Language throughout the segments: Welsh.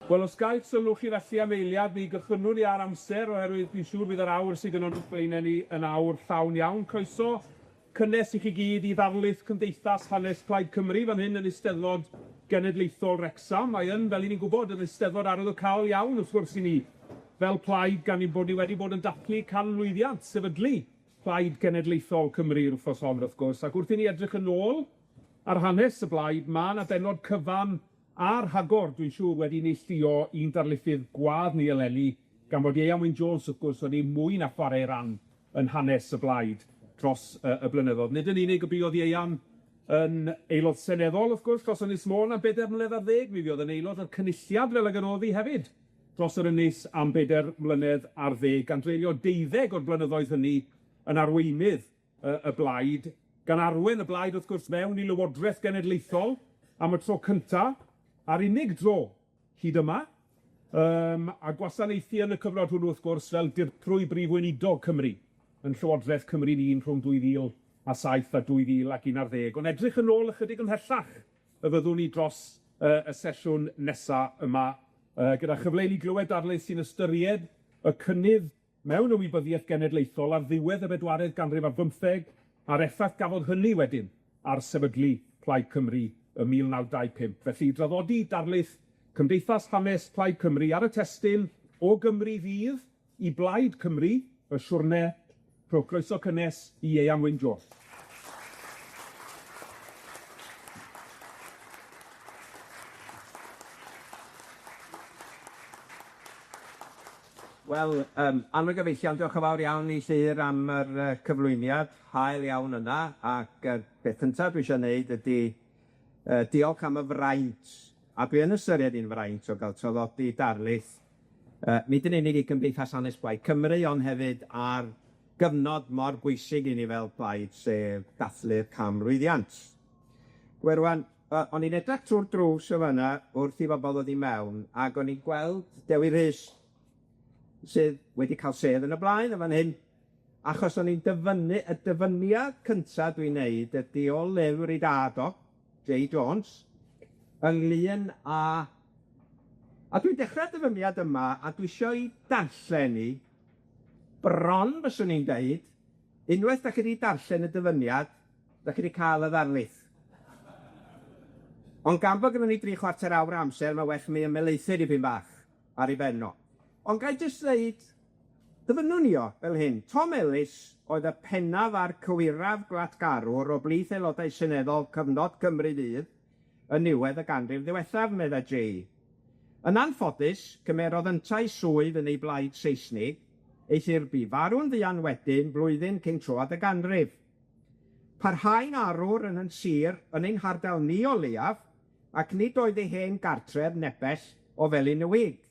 Wel, os gael sylw chi felly am eiliad, mi gychwynnwn ni ar amser, oherwydd fi'n siŵr bydd yr awr sydd gyda nhw'n blaenau ni yn awr llawn iawn. Croeso cynnes i chi gyd i ddarlith Cymdeithas hanes Plaid Cymru fan hyn yn Eisteddfod Genedlaethol Wrecsam. Mae yn, fel i ni'n gwybod, yn eisteddfod arwyddocaol iawn, wrth gwrs i ni, fel plaid gan ein bod ni wedi bod yn dathlu canmlwyddiant, sefydlu Plaid Genedlaethol Cymru'r wthnos hon, wrth gwrs. Ac wrth i ni edrych yn ôl ar hanes y blaid, mae yna benod cyfan a'r rhagor, dwi'n siŵr, wedi neilltuo un darlithydd gwadd ni eleni, gan bod Ieuan Jones, wrth gwrs, wedi mwy na chwarae ran yn hanes y blaid dros y blynyddoedd. Nid yn unig y buodd Ieuan yn aelod seneddol, wrth gwrs, dros Ynys Môn am 4 mlynedd ar 10, mi fuodd yn aelod o'r cynulliad fel ag yroddi hefyd dros yr ynys am 4 mlynedd ar 10, gan dreulio 12 o'r blynyddoedd hynny yn arweinydd y blaid, gan arwen y blaid, wrth gwrs, mewn i Lywodraeth Genedlaethol am y tro cynta, a'r unig dro hyd yma, a gwasanaethu yn y cyfnod hwnnw, wrth gwrs, fel dirprwy brif weinidog Cymru yn Llywodraeth Cymru'n un rhwng 2007 a 2011. Ond edrych yn ôl ychydig ymhellach y fyddwn ni dros y sesiwn nesa yma, gyda chyfle i ni glywed darlith sy'n ystyried y cynnydd mewn ymwybyddiaeth genedlaethol ar ddiwedd y bedwaredd ganrif ar bymtheg, a'r effaith gafodd hynny wedyn ar sefydlu Plaid Cymru ym 1925. Felly, draddodi darlith Cymdeithas hanes Plaid Cymru ar y testun o Gymru fydd i Blaid Cymru, y siwrne, rhowch croeso cynnes i Ieuan Jones. Wel, anwyl gyfeillion, diolch yn fawr iawn i Llyr am yr cyflwyniad hael iawn yna, ac beth cyntaf dwi eisiau gwneud ydy diolch am y fraint, a dwi yn ystyried un fraint o gael traddodi darlith, nid yn unig i Gymdeithas hanes Plaid Cymru, ond hefyd ar gyfnod mor bwysig i ni fel Plaid, sef dathlu'r camrwyddiant. Rwan, o'n i'n edrych trwy'r drws o fyna wrth i bobl ddod i mewn, ac o'n i'n gweld Dewi Rhys, sydd wedi cael sedd yn y blaen yn fan hyn, achos o'n i'n dyfynnu, y dyfyniad cyntaf dwi'n neud ydy o lyfr i dad o, J. Jones, ynglŷn a dwi'n dechrau'r dyfyniad yma, a dwi isio i darllen ni, bron fyswn i'n deud, unwaith da chi wedi darllen y dyfyniad, da chi wedi cael y ddarlith. Ond gan bod gyda ni 3/4 awr amser, mae well mi ymelaethu dipyn bach ar ei benno. Ond gai jyst dweud, dyfynnwn ni o fel hyn. Tom Ellis oedd y pennaf a'r cywiraf glatgarwr o blith aelodau seneddol cyfnod Cymru Fydd yn niwedd y ganrif ddiwethaf, medda Jay. Yn anffodus, cymerodd yntau swydd yn ei blaid Saesnig, eithir bu farw'n ddian wedyn blwyddyn cyn troad y ganrif. Parhau'n arwr yn sir yn ein hardal ni o leiaf, ac nid oedd ei hen gartref nepell o Felynywig.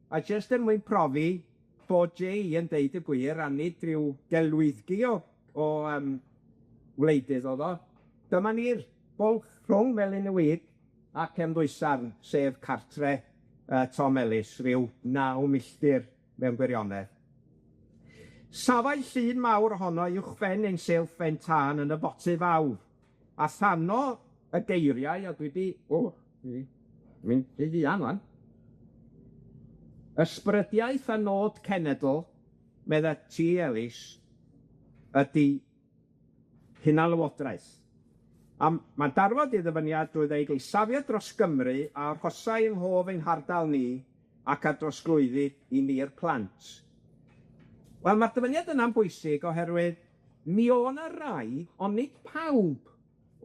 A jyst er mwyn profi bod Jay yn deud y gwir, a nid ryw gelwyddgi o wleidydd oedd o, dyma ni'r bwlch rhwng Felynywig ac Cemdwysarn, sef cartre Tom Ellis, ryw 9 milltir mewn gwirionedd. Safai llun mawr ohono uwchben ein silff ben tân yn y boti fawr, a thano y geiriau, a dwi di, mynd i ddian wan. Ysbrydiaeth a nod cenedl, medda T. Ellis, ydy hunanlywodraeth. A mae'n darfod i ddyfyniad drwy ddeud ei safiad dros Gymru a arhosau yng nghof ein hardal ni ac a drosglwyddi i ni'r plant. Wel, mae'r dyfyniad yna'n bwysig oherwydd mi o'na rai, ond nid pawb,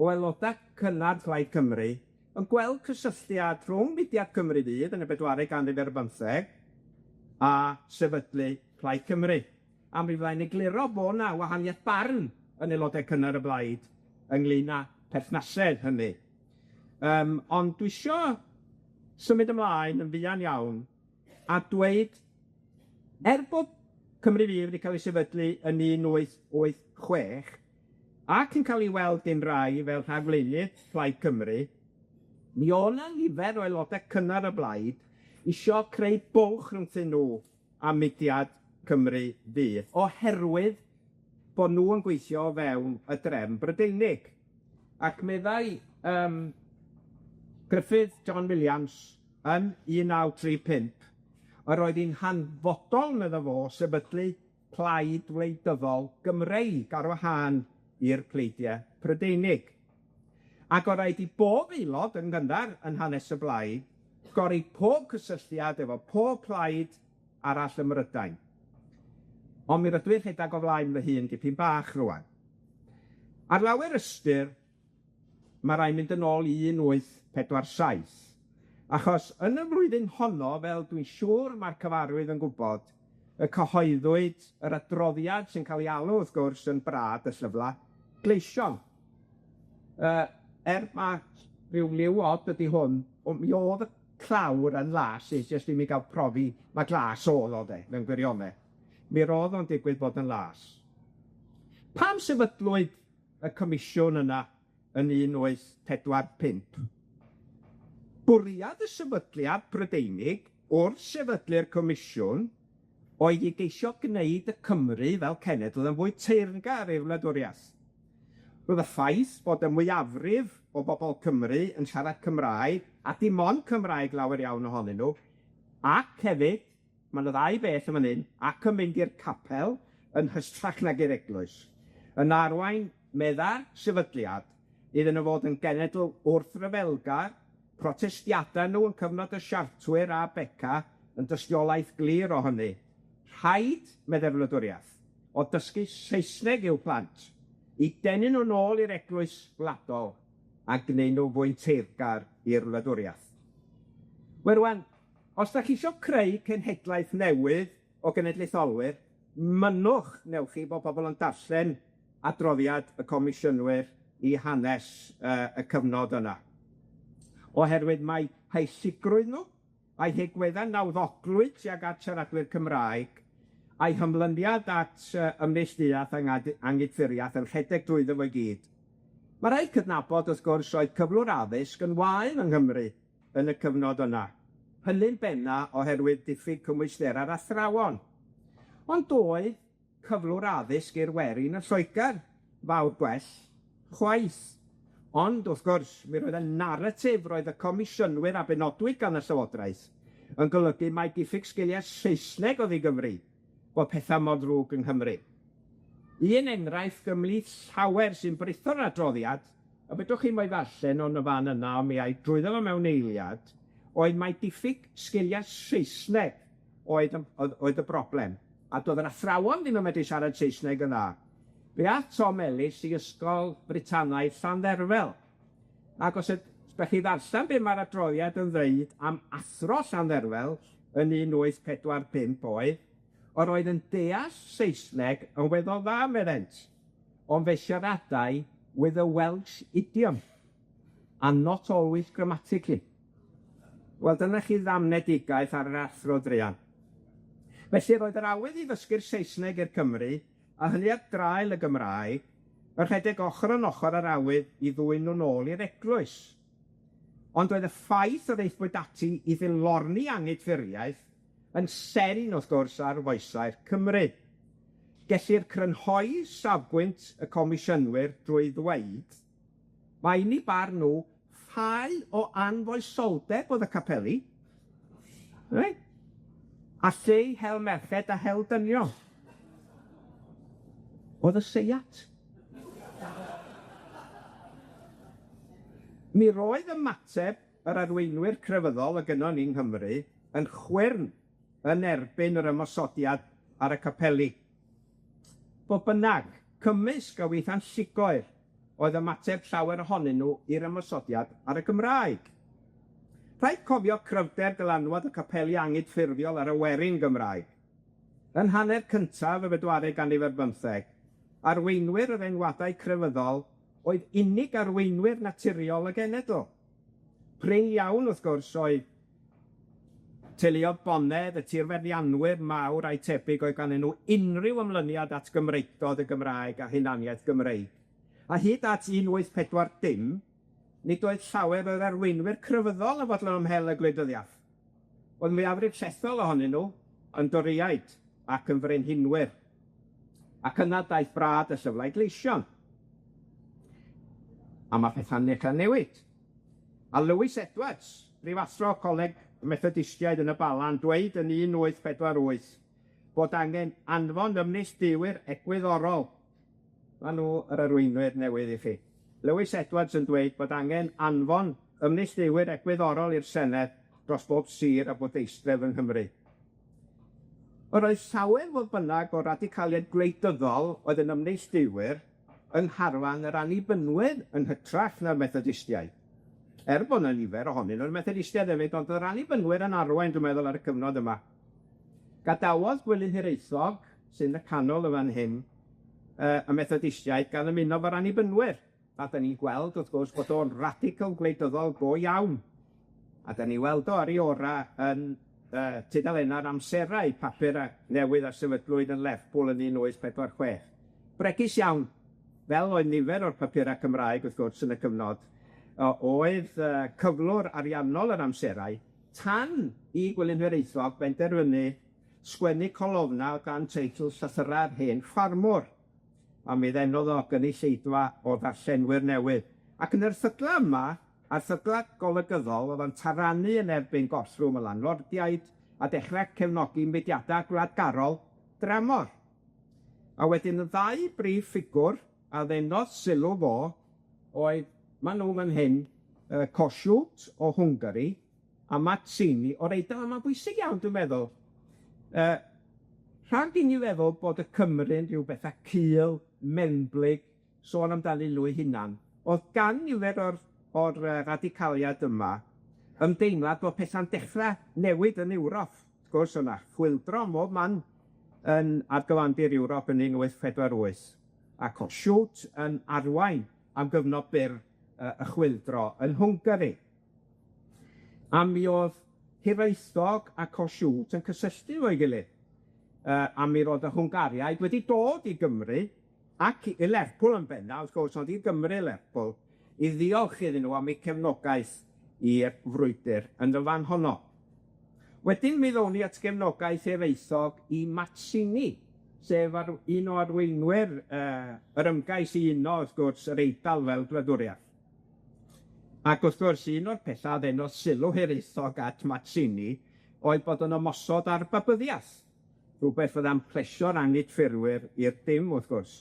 o aelodau cynnar Plaid Cymru yn gweld cysylltiad rhwng Mudiad Cymru Fydd yn y bedwaredd ganrif ar 15 a sefydlu Plaid Cymru. A mi fyddai'n egluro bod yna wahaniaeth barn yn aelodau cynnar y blaid ynglŷn â perthnasedd hynny. Ond dwi isio symud ymlaen yn fuan iawn a dweud, bod Cymru Fydd wedi cael ei sefydlu yn 1886 ac yn cael ei weld yn rai fel rhagflaenydd Plaid Cymru, mi o'na nifer o aelodau cynnar y blaid isio creu bwlch rhwngthyn nhw a Mudiad Cymru Fydd, oherwydd bod nhw yn gweithio o fewn y drefn Brydeinig. Ac meddai Gruffydd John Williams yn 1935, yr oedd hi'n hanfodol, medda fo, sefydlu plaid wleidyddol Gymreig ar wahân i'r pleidiau Prydeinig. Ac o raid i bob aelod yn gynnar yn hanes y Blaid gori pob cysylltiad efo pob plaid arall ym Mrydain. Ond mi rydw i'n rhedeg o flaen fy hun dipyn bach rŵan. Ar lawer ystyr, mae rhaid mynd yn ôl i 1847, achos yn y flwyddyn honno, fel dwi'n siŵr mae'r cyfarwydd yn gwybod, y cyhoeddwyd yr adroddiad sy'n cael ei alw, wrth gwrs, yn brad y llyfla, gleision. Mae rhyw liw od ydy hwn, mi oedd y clawr yn las, jyst i mi gael profi, mae glas oedd o de, mewn gwirionedd. Mi roedd o'n digwydd bod yn las. Pam sefydlwyd y comisiwn yna yn 1945? Bwriad y sefydliad Prydeinig wrth sefydlu'r comisiwn oedd i geisio gwneud y Cymru fel cenedl yn fwy teyrngar i'r wladwriaeth. Roedd y ffaith bod y mwyafrif o bobl Cymru yn siarad Cymraeg, a dim ond Cymraeg lawer iawn ohonyn nhw, ac hefyd, mae yna ddau beth yn fan hyn, ac yn mynd i'r capel yn hystrach nag i'r eglwys, yn arwain medda'r sefydliad iddyn nhw fod yn genedl wrthryfelgar, protestiadau nhw yn cyfnod y Siartwyr a Beca yn dystiolaeth glir o hynny. Rhaid, medde'r wladwriaeth, o dysgu Saesneg i'w plant, i denu nhw nôl i'r eglwys gwladol a gwneud nhw fwy'n teyrgar i'r wladwriaeth. Wel rwan, os da chi isio creu cenhedlaeth newydd o genedlaetholwyr, mynnwch newch chi bod pobl yn darllen adroddiad y comisiynwyr i hanes y cyfnod yna. Oherwydd mae heissigrwydd nhw, a'i hegweddau nawddoglwyd tuag at siaradwyr Cymraeg, a'i hymlyniad at ymneilltuaeth a angydffuriaeth yn rhedeg drwyddo fo i gyd. Mae rhaid cydnabod, wrth gwrs, oedd cyflwr addysg yn wael yng Nghymru yn y cyfnod yna. Hynny'n benna oherwydd diffyg cymwystera'r athrawon. Ond doedd cyflwr addysg i'r werin yn Lloegr fawr gwell, chwaith. Ond, wrth gwrs, mi roedd y naratif roedd y comisiynwyr a benodwyd gan y Llywodraeth yn golygu mai diffyg sgiliau Saesneg oedd i Gymru, bod pethau mor ddrwg yng Nghymru. Un enghraifft gymlith llawer sy'n britho'r adroddiad, a bedwch chi mo'i ddarllen o'n y fan yna, o mi ai drwyddo fo mewn eiliad, oedd mai diffyg sgiliau Saesneg oedd y broblem. A doedd yr athrawon ddim yn medru siarad Saesneg yn dda. Fe ath Tom Ellis i ysgol Britanaidd Llandderfel. Ac os ydych chi ddarllen be mae'r adroddiad yn ddeud am athro Llandderfel yn 1845 oedd oedd yn deall Saesneg yn weddol dda meddent, ond fe siaradau with a Welsh idiom, and not always grammatically. Wel, dyna chi ddamnedigaeth ar yr athro druan. Felly roedd yr awydd i ddysgu'r Saesneg i'r Cymru, a hynny ar draul y Gymraeg, yn rhedeg ochr yn ochr ar awydd i ddwyn nhw nôl i'r eglwys. Ond oedd y ffaith o ddeithbwyd ati i ddilorni angydffuriaeth yn seryn, wrth gwrs, ar foesau'r Cymru. Gellir crynhoi safbwynt y comisiynwyr drwy ddweud, mae unig barn nhw ffau o anfoesoldeb oedd y capeli, right? A lle hel merched a hel dynion. Oedd y seiat. Mi roedd ymateb yr arweinwyr crefyddol y gynnon ni'n Nghymru yn chwyrn yn erbyn yr ymosodiad ar y capeli. Fodd bynnag, cymysg a weitha'n llugoer oedd ymateb llawer ohonyn nhw i'r ymosodiad ar y Gymraeg. Rhaid cofio cryfder dylanwad y capeli angydffurfiol ar y werin Gymraeg. Yn hanner cyntaf y bedwaredd ganrif ar bymtheg, arweinwyr yr enwadau crefyddol oedd unig arweinwyr naturiol y genedl. Prin iawn, wrth gwrs, oedd teuluodd Bonedd, y tirfeddianwyr mawr a'i tebyg oedd ganddyn nhw unrhyw ymlyniad at Gymreigdod y Gymraeg a hunaniaeth Gymreig. A hyd at 1840, nid oedd llawer o'r arweinwyr crefyddol yn fodlon ymhell y gwleidyddiaeth. Oedd mwyafrif llethol ohonyn nhw yn doriaid ac yn frenhinwyr. Ac yna daeth brad y llyflau gleision. A mae pethau'n newid. A Lewis Edwards, brifathro Coleg Methodistiaid yn y Bala'n dweud yn 1848 bod angen anfon ymneilltuwyr egwyddorol. Ma' nhw yr arweinwyr newydd i chi. Lewis Edwards yn dweud bod angen anfon ymneilltuwyr egwyddorol i'r Senedd dros bob sir a bwrdeistref yng Nghymru. Yr oedd llawer fodd bynnag o radicaliaid gwleidyddol oedd yn ymneilltuwyr yng ngharfan yr annibynwyr yn hytrach na'r Methodistiaid. Bod 'na nifer ohonyn nhw'n Methodistiaid hefyd, ond yr annibynwyr yn arwain, dwi'n meddwl, ar y cyfnod yma. Gadawodd Gwilym Hiraethog, sy'n y canol y fan hyn, y Methodistiaid gan ymuno fo'r annibynwyr. A da ni'n gweld, wrth gwrs, bod o'n radical gwleidyddol go iawn. A da ni'n weld o ar ei ora yn tudalenna'r amserau, papur newydd a sefydlwyd yn Lerpwl yn 1846. Bregus iawn, fel oedd nifer o'r papurau Cymraeg, wrth gwrs, yn y cyfnod, oedd cyflwr ariannol yr amserau, tan i Gwilym Hiraethog benderfynu sgwennu colofna o dan teitl Llythyrau'r Hen Ffarmwr, a mi ddenodd o gynulleidfa o ddarllenwyr newydd. Ac yn yr erthygla yma, erthygla golygyddol, oedd o'n taranu yn erbyn gorthrwm y lanlordiaid a dechrau cefnogi mudiadau gwladgarol dramor. A wedyn y ddau brif ffigwr a ddenodd sylw fo oedd, ma' nhw fan hyn, Kossuth o Hwngari a Mazzini o'r Eidal. A mae'n bwysig iawn, dwi'n meddwl. Rhag i ni feddwl bod y Cymru'n rhyw bethau cul, mewnblyg, sôn amdani nhw 'u hunan. Oedd gan nifer o'r radicaliad yma ymdeimlad bod pethau'n dechrau newid yn Ewrop. Wrth gwrs, yna chwyldro mob man yn argyfandir Ewrop yn 1848, a Kossuth yn arwain am gyfnod byr y chwyldro yn Hwngari. A mi oedd Hiraethog a Kossuth yn cysylltu fo'i gilydd. A mi roedd y Hwngariaid wedi dod i Gymru, ac i Lerpwl yn benna, wrth gwrs, ond i Gymru Lerpwl, i ddiolch iddyn nhw am eu cefnogaeth i'r frwydr yn y fan honno. Wedyn mi ddown ni at gefnogaeth Hiraethog i Mazzini, sef un o arweinwyr yr ymgais i uno, wrth gwrs, yr Eidal fel gwladwriath. Ac wrth gwrs, un o'r pethau ddenodd sylw Hiraethog at Mazzini oedd bod yn ymosod ar bybyddiaeth, rhywbeth fydda'n plesio'r angydffurwyr i'r dim, wrth gwrs.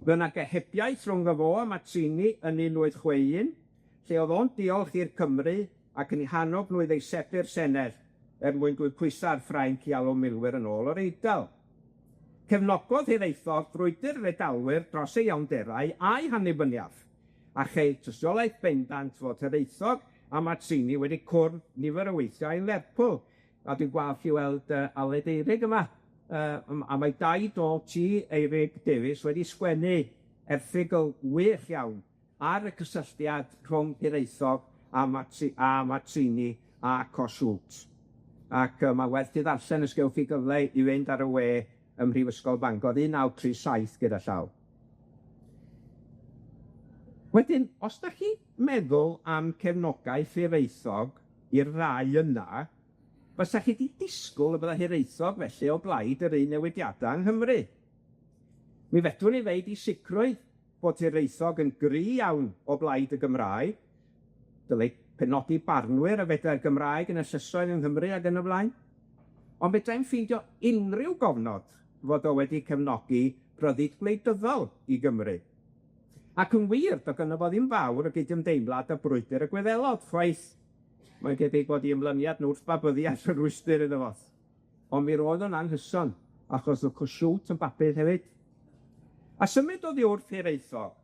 Fe yna gehebiaeth rhwng y fo a Mazzini yn 1861, lle oedd o'n diolch i'r Cymru ac yn 'u hannog nhw i ddeisebu'r Senedd mwyn dweud pwysa ar Ffrainc i alw milwyr yn ôl o'r Eidal. Cefnogodd Hiraethog frwydr yr Eidalwyr dros ei iawnderau a'i hannibyniaeth, a chei tystiolaeth bendant fod Hiraethog a Mazzini wedi cwrdd nifer o weithiau yn Lerpwl. A dwi'n gwalch i weld Aled Eirig yma, a mae dau dol ti Eirig Davies wedi sgwennu erthygl wych iawn ar y cysylltiad rhwng Hiraethog a Mazzini a Kossuth. Ac mae werth i ddarllen os gewch chi gyfle i fynd ar y we ym Mhrifysgol Bangor 1937 gyda llaw. Wedyn, os da chi meddwl am cefnogaeth Hiraethog i'r ddau yna, fysa chi 'di disgwl y bydda Hiraethog felly o blaid yr un newidiadau yng Nghymru. Mi fedrwn ni ddeud i sicrwydd bod Hiraethog yn gry iawn o blaid y Gymraeg, dylai penodi barnwyr a fedrai'r Gymraeg yn y llysoedd yng Nghymru ac yn y blaen, ond fedrai'n ffeindio unrhyw gofnod fod o wedi cefnogi ryddid gwleidyddol i Gymru. Ac yn wir, doedd gynno fo ddim fawr o gydymdeimlad â brwydr y Gwyddelod, chwaith. Mae'n debyg bod 'i ymlyniad yn wrthbabyddiaeth y rwystr iddo fo. Ond mi roedd o'n anghyson, achos o Kossuth yn babydd hefyd. A symud oddi wrth Hiraethog,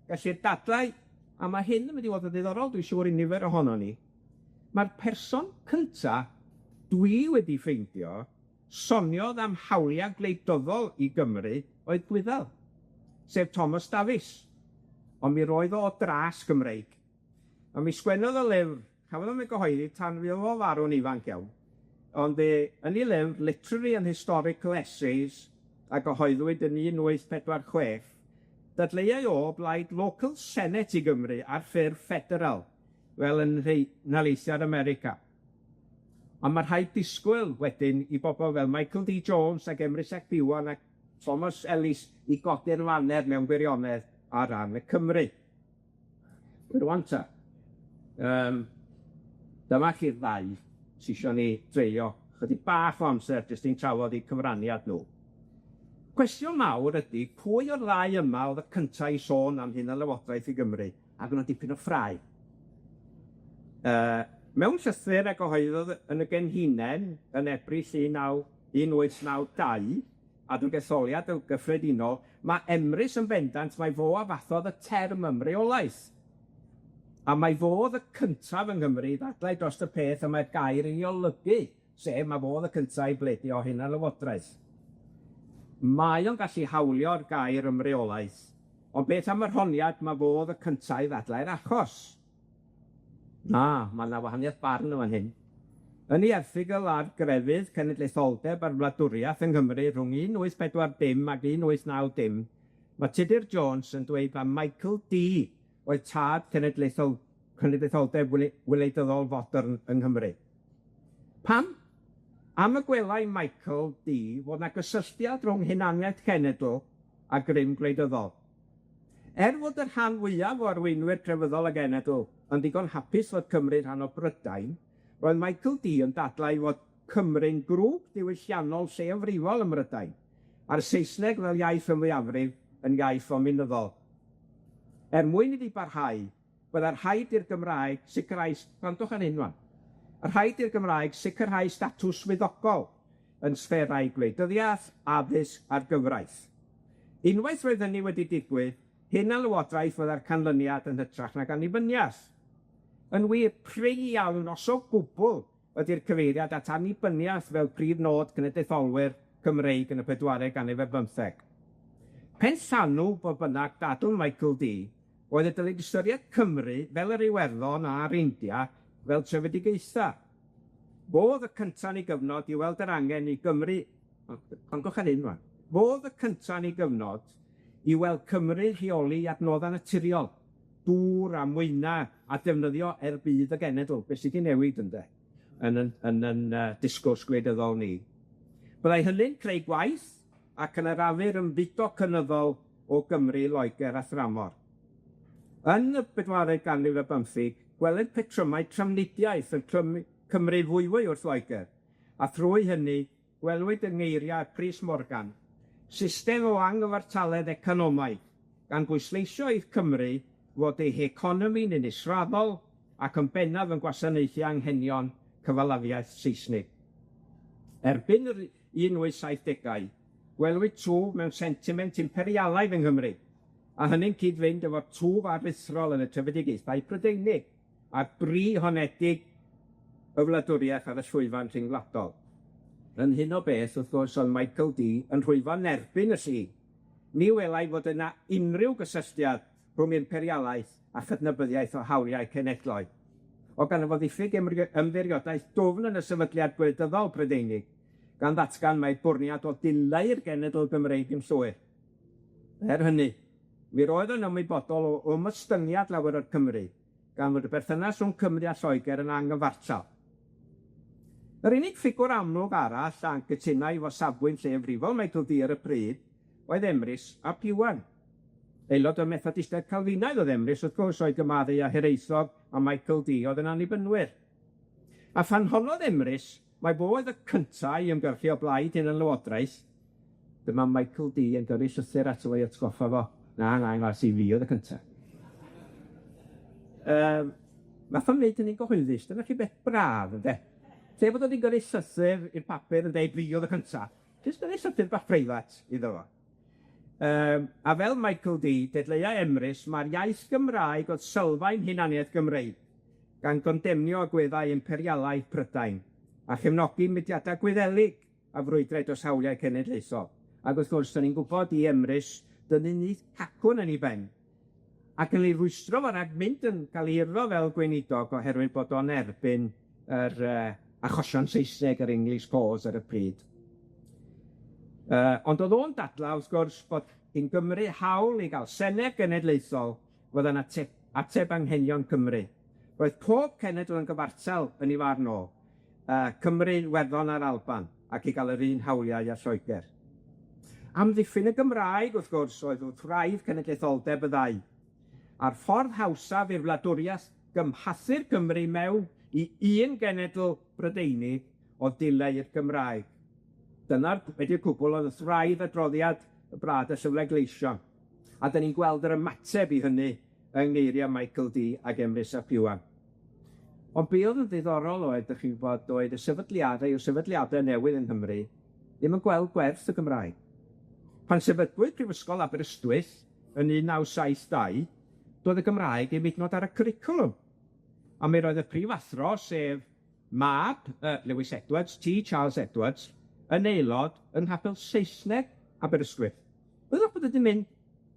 gellir dadlau, a mae hyn yn mynd i fod yn ddiddorol, dwi'n siŵr i nifer ohono ni, mae'r person cynta dwi wedi ffeindio soniodd am hawliau gwleidyddol i Gymru oedd Gwyddel, sef Thomas Davies. Ond mi roedd o dras Gymreig. A mi sgwennodd y lyfr, cafodd o'n ei gyhoeddi tan fuodd o farw'n ifanc iawn, ond yn ei lyfr Literary and Historical Essays a gyhoeddwyd yn 1846, dadleuai o blaid Local Senate i Gymru ar ffurf federal, fel yn Nhaleithiad America. A mae rhaid disgwyl wedyn i bobl fel Michael D. Jones ac Emrys ac Ieuan ac Thomas Ellis i godi'r faner mewn gwirionedd ar ran y Cymru. Rwan ta, dyma chi'r ddau sy isio ni dreulio chydig bach o amser jyst i'n trafod eu cyfraniad nhw. Cwestiwn mawr ydy, pwy o'r ddau yma oedd y cyntaf i sôn am hunanlywodraeth i Gymru, ac yn o dipyn o ffrau. Mewn llythyr a gyhoeddodd yn y Genhinen yn Ebrill 1892, a drwy getholiad y gyffredinol, mae Emrys yn bendant mai fo a fathodd y term ymreolaeth. A mai fodd y cyntaf yng Nghymru ddadlau dros y peth y mae'r gair yn ei olygu, sef mae fodd y cyntaf i bledio o hunanlywodraeth. Mae o'n gallu hawlio'r gair ymreolaeth, ond beth am yr honiad mae fodd y cyntaf i ddadlau'r achos? Na, mae yna wahaniaeth barn yn fan hyn. Yn ei erthygl ar grefydd cenedlaetholdeb a'r wladwriaeth yng Nghymru rhwng 1845 ac 1890, mae Tudur Jones yn dweud mae Michael Dee oedd tad cenedlaetholdeb wleidyddol fodern yng Nghymru. Pam? Am y gwelai Michael Dee fod yna gysylltiad rhwng hunaniaeth cenedl a grym gwleidyddol. Fod yr rhan fwyaf o arweinwyr crefyddol a genedl yn ddigon hapus fod Cymru'n rhan o Brydain, roedd Michael Dee yn dadlau fod Cymru'n grŵp diwylliannol lleiafrifol ym Mrydain, a'r Saesneg fel iaith y mwyafrif yn iaith ddominyddol. Mwyn iddi barhau, byddai'r rhaid i'r Gymraeg sicrhau, gwrandwch ar hyn wan, yr rhaid i'r Gymraeg sicrhau statws swyddogol yn sferau gwleidyddiaeth, addysg a'r gyfraith. Unwaith roedd hynny wedi digwydd, hunanlywodraeth fydda'r canlyniad yn hytrach nag annibyniaeth. Yn wir, prin iawn os o gwbl ydy'r cyfeiriad at annibyniaeth fel prif nod cenedlaetholwyr Cymreig yn y bedwaredd ganrif ar bymtheg. Pen llanw bod bynnag dadl Michael Dee oedd y dylid ystyried Cymru fel yr Iwerddon a'r India fel trefedigaetha. Fodd y cyntaf ni gyfnod i weld yr angen i Gymru, gwrandwch ar hyn wan, fodd y cyntaf ni gyfnod i weld Cymru rheoli adnoddau naturiol, dŵr a mwyna a defnyddio bydd y genedl, beth sydd wedi newid yn disgwrs gwleidyddol ni. Byddai hynny'n creu gwaith ac yn arafu'r ymfudo cynyddol o Gymru, Loegr a thramor. Yn y bedwaredd ganrif ar bymtheg, gweled petrymau trafnidiaeth yn Cymru fwyfwy wrth Loegr, a thrwy hynny gwelwyd yng ngeiriau Prys Morgan, system o anghyfartaledd economaidd, gan bwysleisio i'r Cymru fod ei heconomi'n un israddol ac yn bennaf yn gwasanaethu anghenion cyfalafiaeth Saesnig. Erbyn yr 1870au, gwelwyd twf mewn sentiment imperialaidd yng Nghymru, a hynny'n cyd-fynd efo'r twf aruthrol yn y trefedigaethau Prydeinig, a'r bri honedig y wladwriaeth ar y llwyfan rhyngwladol. Yn hyn o beth, wrth gwrs, oedd Michael Dee yn rhwyfo'n erbyn y si. Ni welai fod yna unrhyw gysylltiad rhwng imperialaeth a chydnabyddiaeth o hawliau cenedloedd. O gan fod ddiffyg ymddiriadaeth dwfn yn y sefydliad gwleidyddol Prydeinig, gan ddatgan mai bwrniad o dileu'r genedl Gymreig yn llwyr. Hynny, mi roedd yn ymwybodol o ymystyngiad lawer o'r Cymru, gan fod y berthynas rhwng Cymru a Lloegr yn anghyfartal. Yr unig ffigwr amlwg arall a'n cytunau fo safbwynt lleiafrifol Michael Dee ar y pryd oedd Emrys ap Ieuan. Aelod o Methodistedd Calfinaidd oedd Emrys, wrth gwrs, o'i gymaddu a Hiraethog a Michael Dee oedd yn annibynwyr. A phan honnodd Emrys, mae bo oedd y cyntaf i ymgyrchu o Blaid hunanlywodraeth, dyma Michael Dee yn gyrru llythyr ato fo'i atgoffa fo. Na, si fi oedd y cyntaf. Math o'n wneud yn ei gyhoeddus, dyna chi beth braf, ynde? Lle bod wedi gyrru llythyr i'r papur yn dweud fi oedd y cyntaf, jyst gyrru llythyr bach preifat iddo fo. A fel Michael Dee, dedleia Emrys, mae'r iaith Gymraeg oedd sylfaen hunaniaeth Gymreig, gan gondemnio agweddau imperialaeth Prydain, a chefnogi mudiadau Gwyddelig a frwydrau dros hawliau cenedlaethol. Ac wrth gwrs, ni'n gwybod i Emrys dynnu ni cacwn yn ei ben, ac yn ei rwystro fo rhag mynd yn cael ei urddo fel gweinidog oherwydd bod o'n erbyn yr achosion Saesneg yr English cause ar y pryd. Ond oedd o'n dadla, wrth gwrs, bod i'n Gymru hawl i gael Senedd Genedlaethol fod yn ateb anghenion Cymru. Roedd pob cenedl yn gyfartal yn ei farn o, Cymru, Iwerddon a'r Alban, ac i gael yr un hawliau a Lloegr. Amddiffyn y Gymraeg, wrth gwrs, oedd wrth raidd cenedlaetholdeb y ddau. A'r ffordd hawsaf i'r wladwriaeth gymhathu'r Cymru mewn i un genedl Brydeinig o dileu'r Gymraeg. Dyna'r wedi'r cwbl oedd wraidd adroddiad y Brad a Llyflau Gleision. A dyn ni'n gweld yr ymateb i hynny yng ngeiriau Michael D ac Emrys ap Ieuan. Ond be oedd yn ddiddorol oedd, dych chi'n gwybod, oedd y sefydliadau yw sefydliadau newydd yn Nghymru ddim yn gweld gwerth y Gymraeg. Pan sefydlwyd Prifysgol Aberystwyth yn 1972, doedd y Gymraeg ddim hyd yn oed ar y cwricwlwm. A mi roedd y prifathro, sef mab Lewis Edwards, T. Charles Edwards, yn aelod yng Nghapel Saesneg Aberystwyth. Byddwch bod wedi mynd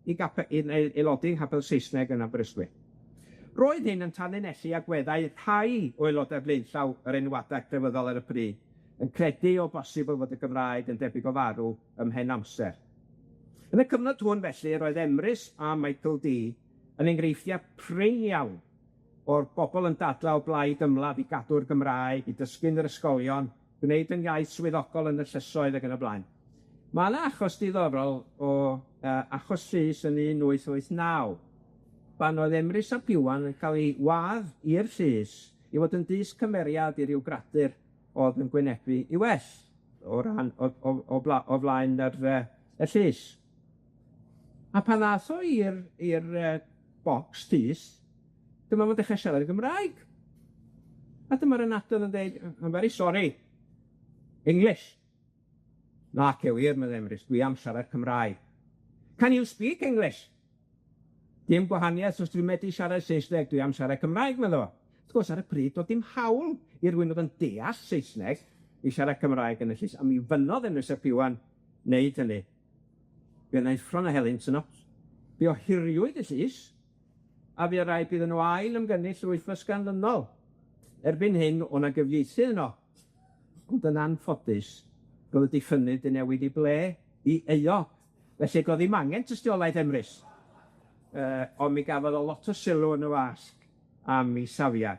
i aelodi yng Nghapel Saesneg yn Aberystwyth. Roedd hyn yn tanlinellu agweddau rhai o aelodau blaenllaw yr enwadau crefyddol ar y pryd, yn credu o bosibl fod y Gymraeg yn debyg o farw ym mhen amser. Yn y cyfnod hwn felly, roedd Emrys a Michael D yn enghreifftiau prin iawn o'r bobl yn dadla o blaid ymladd i gadw'r Gymraeg, i dysgu'n yr ysgolion, gwneud yn iaith swyddogol yn y llysoedd ac yn y blaen. Mae yna achos diddorol o achos llys yn 1889, pan oedd Emrys ap Ieuan yn cael ei wadd i'r llys i fod yn dys cymeriad i ryw gradur oedd yn gwynebu i well o flaen y llys. A pan ddath o i'r bocs llys, dyma fo'n dechrau siarad y Gymraeg. A dyma'r ynadon yn dweud, I'm very sorry, English. Na, cewir, medde Emrys, dwi am siarad Cymraeg. Can you speak English? Dim gwahaniaeth os dwi'n medru siarad Saesneg, dwi am siarad Cymraeg, medde fo. Wrth gwrs, ar y pryd, doedd dim hawl i rywun oedd yn deall Saesneg i siarad Cymraeg yn y llys, a mi fynodd Emrys ap Ieuan wneud hynny. Fe wnaeth ffron a helynt yno. Fe ohiriwyd y llys, a fe rai bydd yn wael ymgynnull yr wythnos ganlynol. Erbyn hyn, o'na gyfieithydd yno. Ond yn anffodus, roedd y diffynnydd yn newid i ble i eio. Felly, doedd ddim angen tystiolaeth Emrys. Ond mi gafodd o lot o sylw yn y wasg am ei safiad.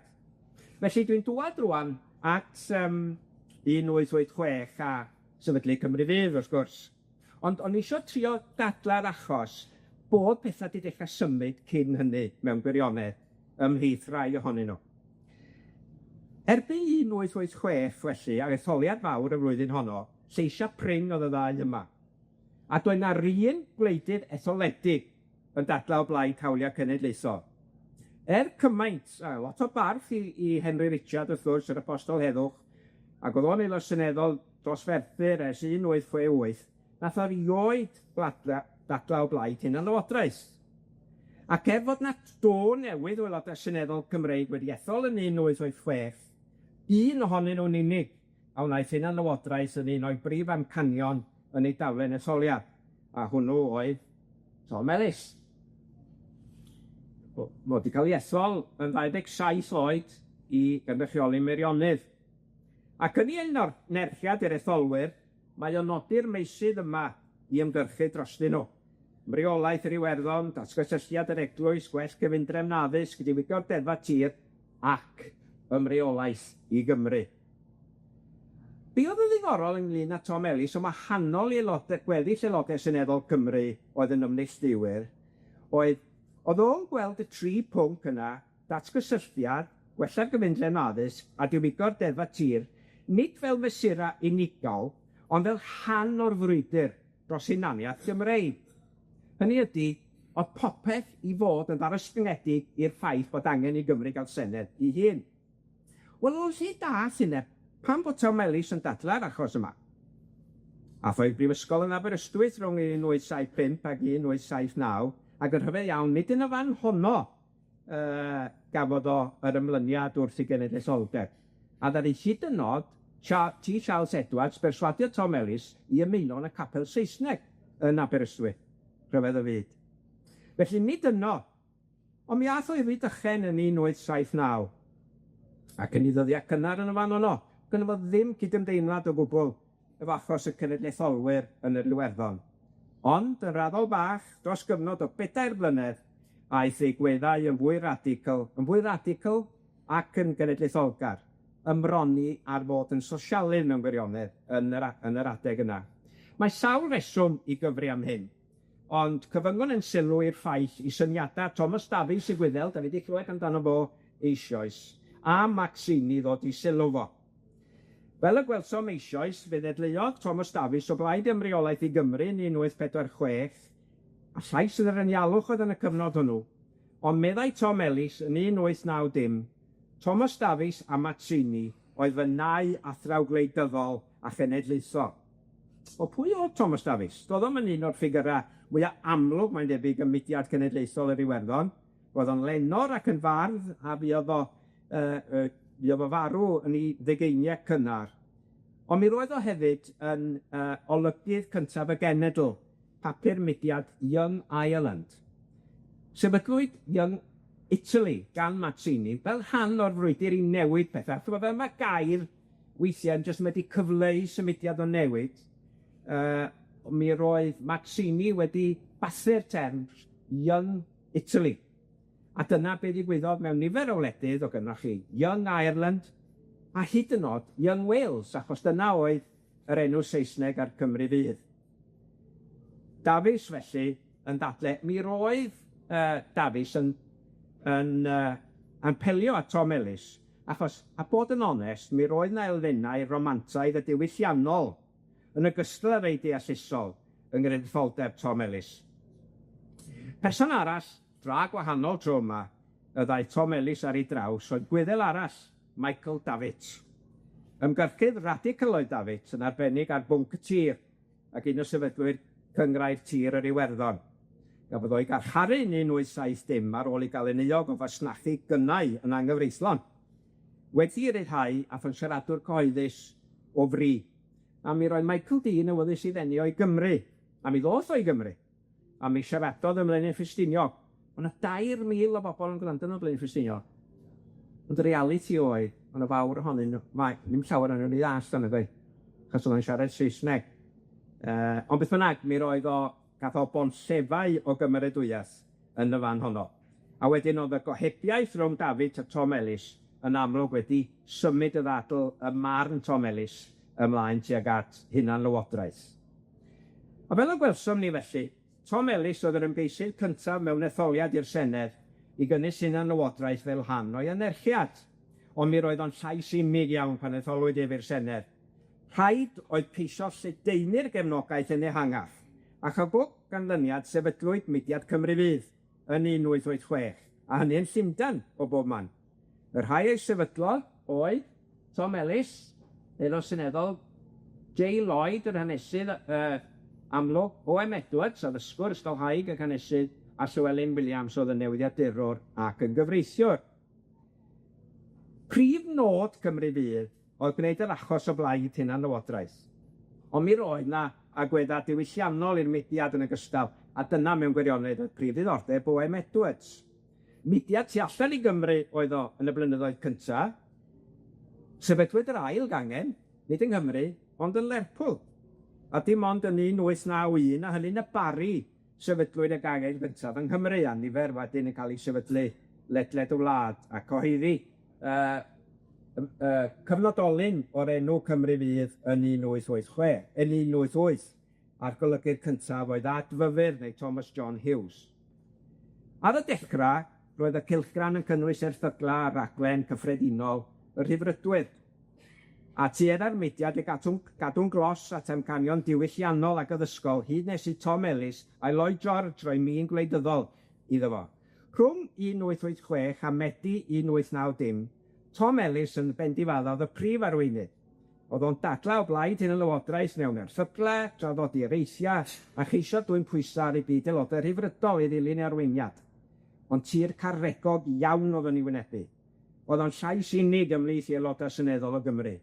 Felly, dwi'n dŵad rŵan at 1886 a sefydlu Cymru Fydd, wrth gwrs. Ond o'n i isio trio dadla'r achos bod pethau wedi dechrau symud cyn hynny mewn gwirionedd ymhlith rai ohonyn nhw. Erbyn 1886, felly, ar etholiad fawr y flwyddyn honno, lleisia prin oedd y ddau yma. A doedd na'r un gwleidydd etholedig yn dadla o blaid hawliau cenedlaethol. Cymaint, lot o barth i Henry Richard, wrth gwrs, yr apostol heddwch, ac oedd o'n aelod seneddol dros Ferthyr ers 1868, nath o rioed dadla o blaid hyn yn lywodraeth. Ac fod na do newydd o aelodau seneddol Cymreig wedi ethol yn 1886, un ohonyn nhw'n unig a wnaeth hyn yn lywodraeth yn un o'i brif amcanion yn ei daflen etholiad, a hwnnw oedd Tom Ellis. Mo wedi cael ei ethol yn 27 oed i gynrychioli Meirionnydd. Ac yn ei nerchiad i'r etholwyr, mae o'n nodi'r meysydd yma i ymgyrchu drostyn nhw. Ymreolaeth yr Iwerddon, datgysylltiad yr eglwys, gwell gyfundrefn addysg, diwygio'r deddfa tir, ac ymreolaeth i Gymru. Be oedd yn ddiddorol ynglyn â Tom Ellis, o wahanol i gweddill aelodau seneddol Cymru oedd yn ymneilltuwyr, oedd o'n gweld y tri pwnc yna, datgysylltiad, gwella'r gyfundrefn addysg, a diwygio'r deddfa tir, nid fel mesura unigol, ond fel rhan o'r frwydr dros hunaniaeth Gymreig. Hynny ydy, oedd popeth i fod yn ddarysgyngedig i'r ffaith bod angen i Gymru gael senedd i hun. Wel, oedd hi dath hynny, pan bod Tom Ellis yn dadla'r achos yma? Ath o'i brifysgol yn Aberystwyth rhwng 1875 ac 1879, ac yn rhyfedd iawn, nid yn y fan honno gafodd o yr ymlyniad wrth i genedlaetholdeb. A ddaru hyd yn nod T. Charles Edwards berswadio Tom Ellis i ymuno yn y capel Saesneg yn Aberystwyth, rhyfedd y fyd. Felly nid yno, ond mi ath o i Rhydychen yn 1879, ac yn ei ddyddiau cynnar yn y fan honno, gynno fo ddim cydymdeimlad o gwbl efo achos y cenedlaetholwyr yn yr Iwerddon. Ond yn raddol bach, dros gyfnod o 4 blynedd, aeth ei gweddau yn fwy radical ac yn genedlaetholgar, ymroni ar fod yn sosialydd mewn gwirionedd yn yr adeg yna. Mae sawl reswm i gyfri am hyn, ond cyfyngon yn sylw i'r ffaith i syniadau Thomas Davies y Gwyddel, da fi wedi clywed amdano fo eisoes, a Mazzini ddod i sylw fo. Fel y gwelsom eisoes, fe ddedleodd Thomas Davies o blaid ymreolaeth i Gymru yn 1846, a llais yn yr anialwch oedd yn y cyfnod hwnnw, ond meddai Tom Ellis yn 1890, Thomas Davies a Mazzini oedd fy nau athraw gwleidyddol a chenedlaethol. O pwy oedd Thomas Davies? Doedd o'n un o'r ffigurau mwyaf amlwg, mae'n debyg, ym mudiad cenedlaethol yr Iwerddon. Roedd o'n lenor ac yn fardd, a fuodd o farw yn ei ddegeiniau cynnar. Ond mi roedd o hefyd yn olygydd cyntaf y genedl, papur mudiad Young Ireland. Sefydlwyd Young Italy gan Mazzini fel rhan o'r frwydr i newid pethau. Fel mae gair weithiau'n jyst wedi cyfleu symudiad o newid. Mi roedd Mazzini wedi bathu'r term Young Italy. A dyna be ddigwyddodd mewn nifer o wledydd o gynnwch chi Young Ireland a hyd yn oed Young Wales, achos dyna oedd yr enw Saesneg ar Cymru Fydd. Davies felly yn dadle, mi roedd Davies yn pelio at Tom Ellis, achos, a bod yn onest, mi roedd na elfennau romantaidd a diwylliannol yn ogystal â rei deallusol yng nghenedlaetholdeb Tom Ellis. Person arall, dra gwahanol tro yma, y ddaeth Tom Ellis ar ei draws, oedd Gwyddel arall, Michael Davitt. Ymgyrchydd radical oedd Davitt yn arbennig ar bwnc y tir, ac un o sefydlwyr cyngrau'r tir yr Iwerddon. Gafodd o'i garcharu yn 1870 ar ôl i gael yn euog o fasnachu gynnau yn anghyfreithlon. Wedi i ryddhau ath o'n siaradwr cyhoeddus o fri. A mi roedd Michael Dee yn awyddus i ddenu o'i Gymru, a mi ddoth o'i Gymru, a mi siaradodd ym Mlaenau Ffestiniog. O'na 2,000 o bobl yn gwrando yn y Blaid Ffestiniog. Ond y realiti oedd, o'na fawr ohonyn nhw, ddim llawer o'n nhw'n ei ddast o'n ydw, achos oedd o'n siarad Saesneg. Ond beth bynnag, mi roedd o, gath o bonllefau o gymeradwyaeth yn y fan honno. A wedyn oedd y gohebiaeth rhwng David a Tom Ellis yn amlwg wedi symud y ddadl y marn Tom Ellis ymlaen tuag at hunan-lywodraeth. A fel y gwelsom ni felly, Tom Ellis oedd yr ymgeisydd cyntaf mewn etholiad i'r Senedd i gynnwys hunan-lywodraeth fel rhan o'i anerchiad, ond mi roedd o'n llais unig iawn pan etholwyd ef i'r Senedd. Rhaid oedd ceisio lledaenu'r gefnogaeth yn ehangach, a chafwg ganlyniad sefydlwyd mudiad Cymru Fydd yn 1886, a hynny yn Llundain o bob man. Y rhai ei sefydlodd oedd Tom Ellis, aelod seneddol, J. Lloyd, yr hanesydd amlwg, O.M. Edwards, a ddysgwr ysgolhaig ac hanesydd, a Llywelyn Williams oedd yn newyddiadurwr ac yn gyfreithiwr. Prif nod Cymru Fydd oedd gwneud yr achos o blaid hunan-lywodraeth. Ond mi roedd na agweddau diwylliannol i'r mudiad yn ogystal, a dyna mewn gwirionedd oedd prif ddiddordeb O.M. Edwards. Mudiad tu allan i Gymru oedd o yn y blynyddoedd cyntaf, sefydlwyd yr ail gangen, nid yng Nghymru, ond yn Lerpwl. A dim ond yn 1891, a hynny'n y Bari, sefydlwyd y gangen gyntaf yng Nghymru, a nifer wedyn yn cael ei sefydlu ledled y wlad a cyhoeddi cyfnodolyn o'r enw Cymru Fydd yn 1888, a'r golygydd cyntaf oedd adfyfyr neu Thomas John Hughes. Ar y dechrau, roedd y cylchgran yn cynnwys erthygla a raglen cyffredinol y Rhyddfrydwyr, a tuedda'r mudiad i gadw'n glos at amcanion diwylliannol ac addysgol hyd nes i Tom Ellis a Lloyd George roi min gwleidyddol iddo fo. Rhwng 1886 a Medi 1890, Tom Ellis yn bendifaddodd y prif arweinydd. Oedd o'n dadla o blaid hunan-lywodraeth mewn erthygla, traddodi areithia, a cheisio dwyn pwysau ar ei byd aelodau Rhyddfrydol i ddilyn ei arweiniad. Ond tir carregog iawn oedd yn ei wynebu. Oedd o'n llais unig ymhlith i aelodau seneddol o Gymru.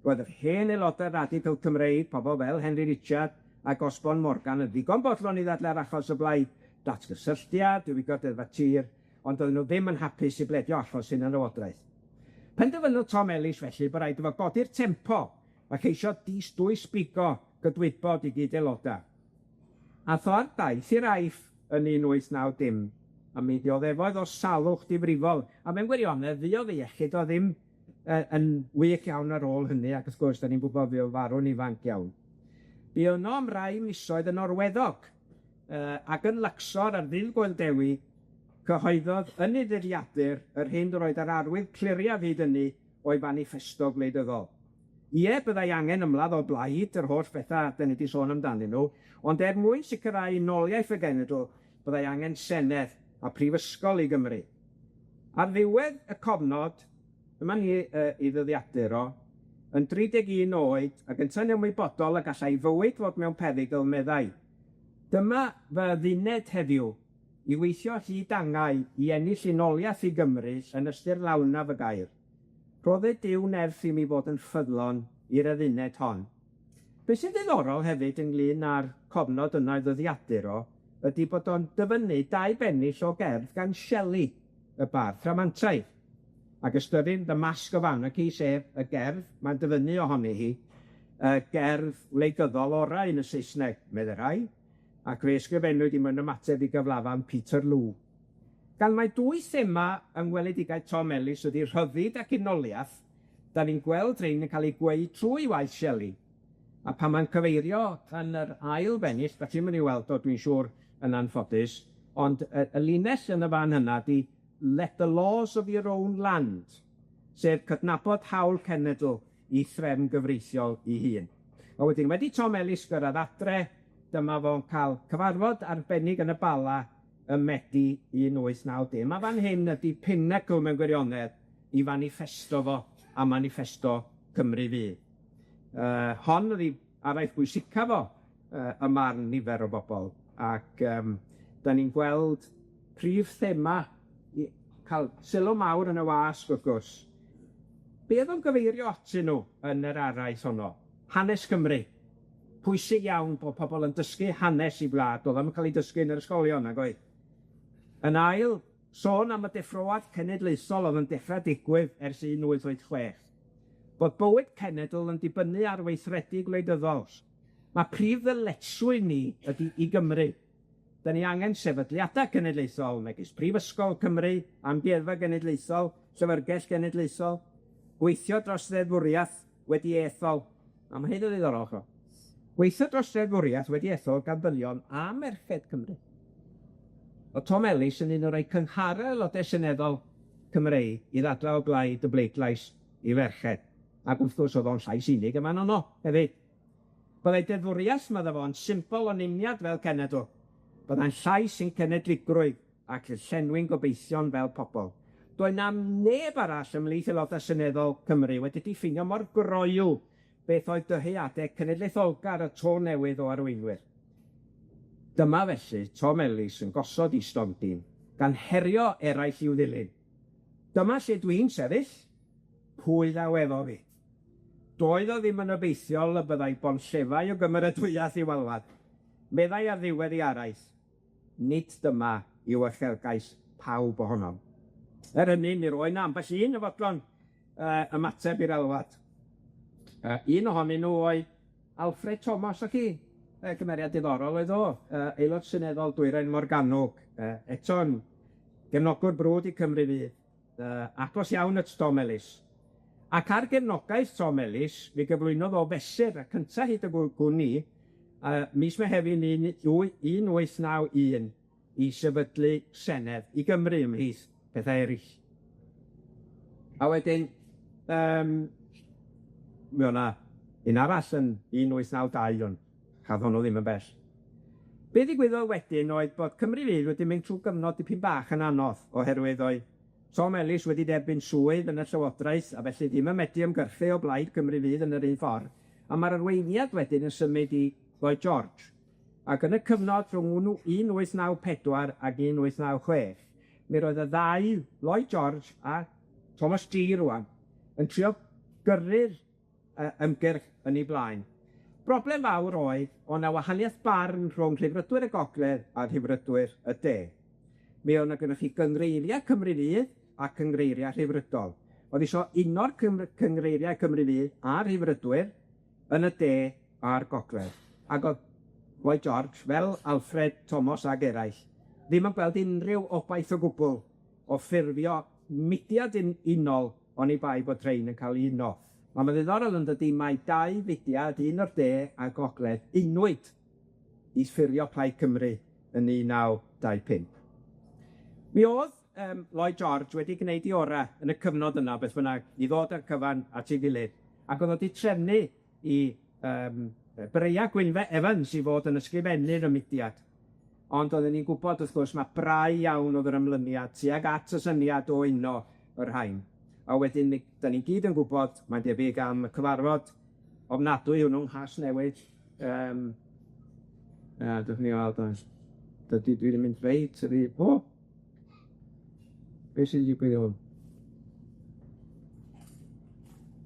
Roedd yr hen aelodau radical Cymreig, pobl fel Henry Richard a Osborne Morgan yn ddigon bodlon i ddadlau'r achos o blaid datgysylltiad, diwygodd deddfa tir, ond doedden nhw ddim yn hapus i bledio achos hunan-lywodraeth. Penderfynodd Tom Ellis felly bod rhaid efo godi'r tempo a cheisio dis-dwys bigo gydwybod i gyd aelodau. A tho'r daith i'r Aiff yn 1890, a mi dioddefodd o salwch difrifol, a mewn gwirionedd fuodd ei iechyd o ddim yn wych iawn ar ôl hynny, ac wrth gwrs, da ni'n gwybod fe o farw'n ifanc iawn. Bu yno am rai misoedd yn orweddog, ac yn Luxor ar ddydd Gwyl Dewi, cyhoeddodd yn ei ddyddiadur yr hyn roedd yr arwydd cliriaf hyd ynny o'i manifesto gwleidyddol. Ie, byddai angen ymladd o blaid yr holl betha 'dan ni 'di sôn amdanyn nhw, ond mwyn sicrhau unoliaeth y genedl, byddai angen senedd a prifysgol i Gymru. Ar ddiwedd y cofnod, dyma ni i ddyddiadur o, yn 31 oed, ac yn tyn ymwybodol y gallai fywyd fod mewn perygl, meddai. Dyma fy dduned heddiw i weithio hyd angau i ennill unoliaeth i Gymru yn ystyr lawnaf y gair. Roedd Duw nerth i mi fod yn ffyddlon i'r adduned hon. Be sy'n ddiddorol hefyd ynglyn â'r cofnod yna i ddyddiadur o, ydy bod o'n dyfynnu 2 bennill o gerdd gan Shelley, y bardd rhamantaidd. Ac ystyrir The Mask of Anarchy, sef y gerdd mae'n dyfynnu ohoni hi, y gerdd wleidyddol orau yn y Saesneg, medde rai, ac fe ysgrifennwyd i mewn ymateb i gyflafan Peter Lw. Gan mae 2 thema yng ngweledigaeth Tom Ellis ydy rhyddid ac unoliath, da ni'n gweld rhain yn cael ei gweud trwy waith Shelley. A pan mae'n cyfeirio yn yr ail bennill, da chi'n mynd i weld o, dwi'n siŵr, yn anffodus, ond y linell yn y fan hynna di let the laws of your own land, sef cydnabod hawl cenedl i threfn gyfreithiol i hun. A wedyn, wedi Tom Ellis gyrraedd adre, dyma fo'n cael cyfarfod arbennig yn y Bala ym Medi 1890. Mae fan hyn ydi pinnacle mewn gwirionedd i manifesto fo a manifesto Cymru Fydd. Hon ydi araith bwysica fo y marn nifer o bobl, ac da ni'n gweld prif thema i cael sylw mawr yn y wasg wrth gwrs. Be oedd o'n gyfeirio atyn nhw yn yr araith honno? Hanes Cymru. Pwysig iawn bod pobl yn dysgu hanes i wlad, oedd yn cael ei dysgu yn yr ysgolion, nag oedd. Yn ail, sôn am y deffroad cenedlaethol oedd yn dechrau digwydd ers 1886. Bod bywyd cenedl yn dibynnu ar weithredu gwleidyddol. Mae prif ddyletswydd ni ydy i Gymru. Da ni angen sefydliadau genedlaethol, megis Prifysgol Cymru, Amgueddfa Genedlaethol, Llyfyrgell Genedlaethol, gweithio dros ddeddfwriaeth wedi ethol. A mae hyn yn ddiddorol, cho. Gweithio dros ddeddfwriaeth wedi ethol gan ddynion a merched Cymru. O Tom Ellis yn un o'r rhai cynghara aelodau seneddol Cymreig i ddadla o blaid y bleidlais i ferched. Ac wrth gwrs oedd o'n llais unig yma no hefyd. Byddai deddfwriaeth medda fo'n symbol o niniad fel cenedl. Byddai'n llais sy'n cenedligrwydd ac yn llenwi'n gobeithio'n fel pobl. Doedd nam neb arall ymhlith aelodau seneddol Cymru wedi diffinio mor groyw beth oedd dyheadau cenedlaetholgar y to newydd o arweinwyr. Dyma felly Tom Ellis yn gosod i stondin, gan herio eraill i'w ddilyn. Dyma lle dwi'n sefyll, pwy ddaw efo fi. Doedd o ddim yn obeithiol y byddai bonllefau o gymeradwyaeth i walwad. Meddai ar ddiwedd i araith, nid dyma yw uchelgais pawb ohonom. Hynny, mi roi na ambell un y fodlon ymateb i'r alwad. Un ohonyn nhw oedd Alfred Thomas ac gymeriad diddorol oedd o, aelod seneddol Dwyrain Morgannwg, eto'n gefnogwr brwd i Cymru Fydd, agos iawn at Tom Ellis. Ac ar gefnogaeth Tom Ellis, mi gyflwynodd o fesur, y cyntaf hyd y gwn ni, mis Mehefin 1891 i sefydlu Senedd i Gymru ymhlith pethau eraill. A wedyn, mi o'na un arall yn 1892 ond chadd hwnnw ddim yn bell. Be ddigwyddodd wedyn oedd bod Cymru Fydd wedi mynd trwy gyfnod dipyn bach yn anodd oherwydd oedd Tom Ellis wedi derbyn swydd yn y Llywodraeth a felly ddim yn medru ymgyrchu o Blaid Cymru Fydd yn yr un ffordd. A mae'r arweiniad wedyn yn symud i Lloyd George. Ac yn y cyfnod rhwng 1894 ac 1896, mi roedd y ddau, Lloyd George a Thomas G. rŵan, yn trio gyrru'r ymgyrch yn ei blaen. Broblem fawr oedd, o' 'na wahaniaeth barn rhwng Rhyddfrydwyr y Gogledd a Rhyddfrydwyr y De. Mi o'na gynnwch chi gyngreiria Cymru Fydd a cyngreiria Rhyddfrydol. Oedd isio uno'r cyngreiria Cymru Fydd a Rhyddfrydwyr yn y De a'r Gogledd. Ac oedd Lloyd George, fel Alfred Thomas ag eraill, ddim yn gweld unrhyw obaith o gwbl o ffurfio mudiad unol oni bai bod rhain yn cael uno. A mae'n ddiddorol yn dydi mae 2 fudiad, un o'r De a Gogledd, unwyd i ffurfio Plaid Cymru yn 1925. Mi oedd Lloyd George wedi gwneud i ora yn y cyfnod yna, beth bynnag, i ddod â'r cyfan at ei gilydd, ac oedd wedi trefnu i Breia Gwynfe Evans i fod yn ysgrifennu'r y mudiad. Ond oedden ni'n gwybod, wrth gwrs, mae brau iawn oedd yr ymlyniad tuag at y syniad o uno yr rhain. A wedyn, da ni gyd yn gwybod, mae'n debyg am y cyfarfod ofnadwy hwnnw'n Has Newid. Dych ni weld, dwi ddim yn mynd reit, beth sy'n digwydd hwn?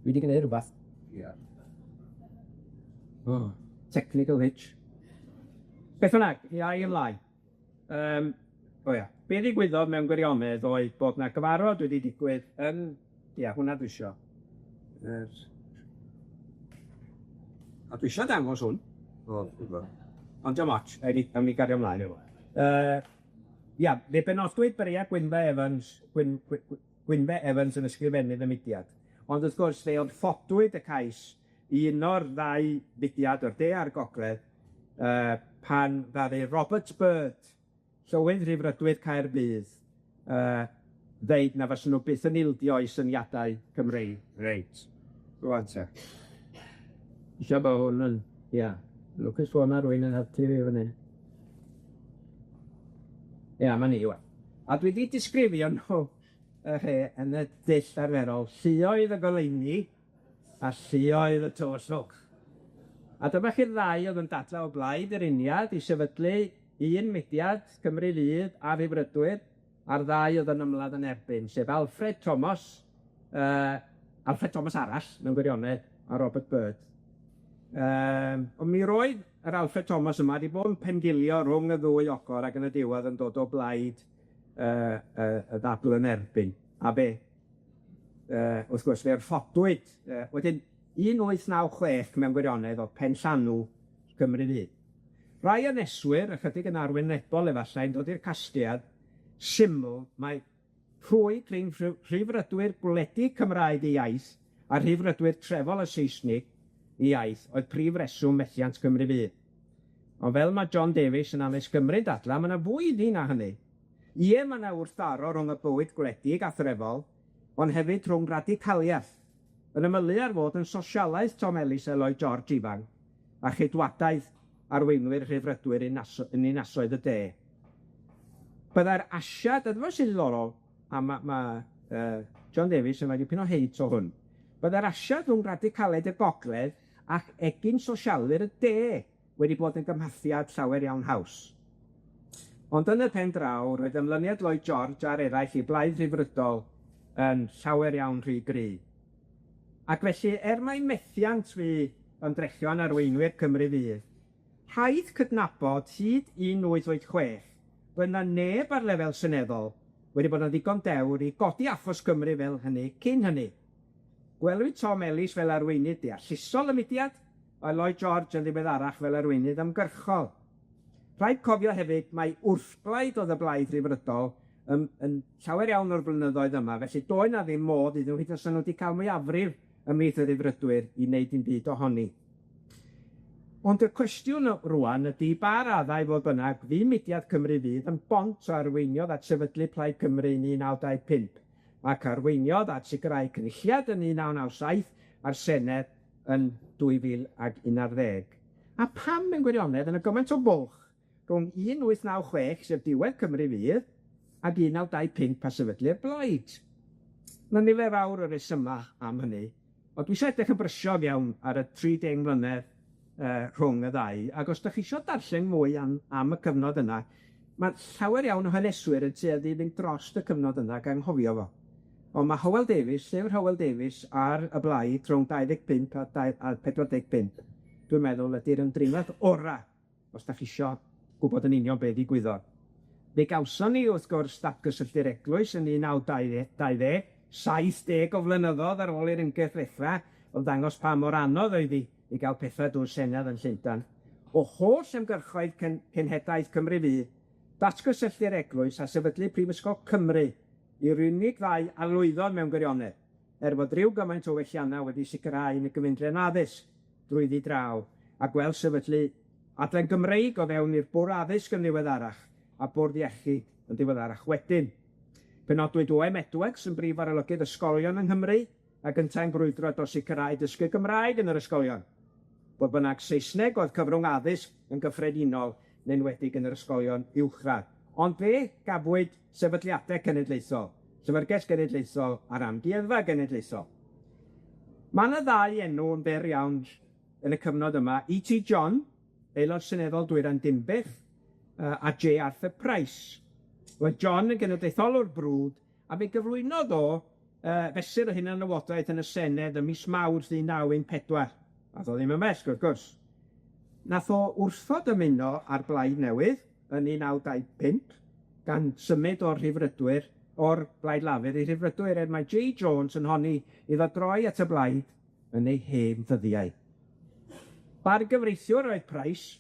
Dwi wedi gwneud rhywbeth. Technical hitch. Beth bynnag, i ai ymlaen. Be ddigwyddodd mewn gwirionedd oedd bod na gyfarfod wedi digwydd yn... hwnna dwi isio. A dwi isio dangos hwn. Ond dim ots, am ni gario ymlaen efo. Fe benodwyd Breia Gwynfe Evans yn ysgrifennydd y mudiad. Ond wrth gwrs, fe oedd ffodwyd y cais i un o'r ddau fudiad o'r de a'r gogledd pan ddaru Robert Byrd, llywydd Rhyddfrydwyr Caerdydd, ddeud na faswn nhw byth yn ildio i syniadau Cymreig. Reit. Rwan te. Isio bod hwn yn... Lucas Wan ar rwy'n yn helpu fi fyny. Ma' ni, Ieuan. A dwi wedi disgrifio nhw yn y dull arferol, lluoedd y goleuni a lluoedd y tywyswch. A dyma chi'r ddau oedd yn dadla o blaid yr uniad i sefydlu un mudiad Cymru Fydd a Rhyddfrydwyr, a'r ddau oedd yn ymladd yn erbyn, sef Alfred Thomas arall, mewn gwirionedd, a Robert Byrd. Ond mi roedd yr Alfred Thomas yma wedi bod yn pendilio rhwng y ddwy ochr ac yn y diwedd yn dod o blaid y ddadl yn erbyn. A be? Wrth gwrs, fe'r ffodwyd. Wedyn, 1896 mewn gwirionedd o penllanw Cymru Fydd. Rai yneswyr, ychydig yn arwynebol efallai, yn dod i'r casgliad, syml, mae rhwyd rhwng Rhyddfrydwyr gwledig Cymraeg i iaith a Rhyddfrydwyr trefol y Saesnig i iaith oedd prif reswm methiant Cymru Fydd. Ond fel mae John Davies yn Hanes Cymru'n dadla, mae yna fwy iddi na hynny. Mae yna wrthdaro rhwng y bywyd gwledig a threfol, ond hefyd rhwng radicaliaeth, yn ymylu ar fod yn sosialaeth Tom Ellis a Lloyd George ifanc, a chydwadaeth arweinwyr Rhyddfrydwyr yn unasoedd y de. Byddai'r asiad, a dyma sy'n ddiddorol, a mae John Davies yn rhaid dipyn o heit o hwn, byddai'r asiad rhwng radicaliaeth y gogledd ac egin sosialwyr y de wedi bod yn gymhathiad llawer iawn haws. Ond yn y pen draw, roedd ymlyniad Lloyd George a'r eraill i blaid Rhyddfrydol yn llawer iawn rhy gry. Ac felly, mai methiant fi yn drechion arweinwyr Cymru Fydd, rhaid cydnabod hyd 1886 roedd na neb ar lefel seneddol wedi bod yn ddigon dewr i godi achos Cymru fel hynny cyn hynny. Gwelwyd Tom Ellis fel arweinydd deallusol y mudiad, a Lloyd George yn ddiweddarach fel arweinydd ymgyrchol. Rhaid cofio hefyd mai wrthblaid oedd y blaid Rhyddfrydol yn llawer iawn o'r blynyddoedd yma, felly doedd na ddim modd iddyn nhw hyd os nhw wedi cael mwyafrif ymhlith y Rhyddfrydwyr i wneud dim byd ohoni. Ond y cwestiwn rŵan ydy ba raddau fodd bynnag fu mudiad Cymru Fydd yn bont o arweiniodd at sefydlu Plaid Cymru yn 1925, ac arweiniodd at sicrhau cynulliad yn 1997 a'r Senedd yn 2011. A pam mewn gwirionedd yn y gymaint o bwlch rhwng 1896, sef diwedd Cymru Fydd, ac 1925 a sefydlu'r Blaid. Na nifer fawr o resyma am hynny, ond dwi eisiau edrych yn brysio iawn ar y 30 mlynedd rhwng y ddau, ac os ydych chi eisiau darllen mwy am y cyfnod yna, mae llawer iawn o haneswyr yn tueddu i fynd dros y cyfnod yna gan anghofio fo. Ond mae Hywel Davies, llyfr Hywel Davies ar y Blaid rhwng 25 a 45, dwi'n meddwl ydy'r ymdriniaeth ora, os ydych chi eisiau gwybod yn union beth ddigwyddodd. Fe gawson ni wrth gwrs datgysylltu'r eglwys yn 1920, 70 o flynyddoedd ar ôl i'r ymgyrch ddeffra, oedd dangos pa mor anodd oedd i gael pethau drwy'r Senedd yn Llundain. O holl ymgyrchoedd cenhedlaeth Cymru Fydd, datgysylltu'r eglwys a sefydlu Prifysgol Cymru yw'r unig ddau a lwyddodd mewn gwirionedd, fod ryw gymaint o welliannau wedi sicrhau yn y gyfundrefn addysg drwyddi draw, a gweld sefydlu adran Gymreig o fewn i'r Bwrdd Addysg yn ddiweddarach, a Bwrdd Iechyd yn diweddarach wedyn. Penodwyd Owe Edwards yn brif arolygydd ysgolion yng Nghymru, ac yntau'n brwydro dros sicrhau dysgu Gymraeg yn yr ysgolion. Bod bynnag Saesneg oedd cyfrwng addysg yn gyffredinol, yn enwedig yn yr ysgolion uwchradd. Ond fe gafwyd sefydliadau cenedlaethol, Llyfyrgell Genedlaethol a'r Amgueddfa Genedlaethol. Mae yna ddau enw yn byr iawn yn y cyfnod yma, E.T. John, aelod seneddol Dwyrain Dinbych, a J. Arthur Price. Roedd John yn genedlaetholwr brwd, a fe gyflwynodd o fesur o hunanlywodraeth yn y Senedd ym mis Mawrth 1914. Nath o ddim yn bell, wrth gwrs. Nath o wrthod ymuno ar Blaid Newydd yn 1925, gan symud o'r Rhyddfrydwyr, o'r Blaid Lafur i Rhyddfrydwyr, mae J. Jones yn honni iddo droi at y Blaid yn ei hen ddyddiau. Bargyfreithiwr oedd Price,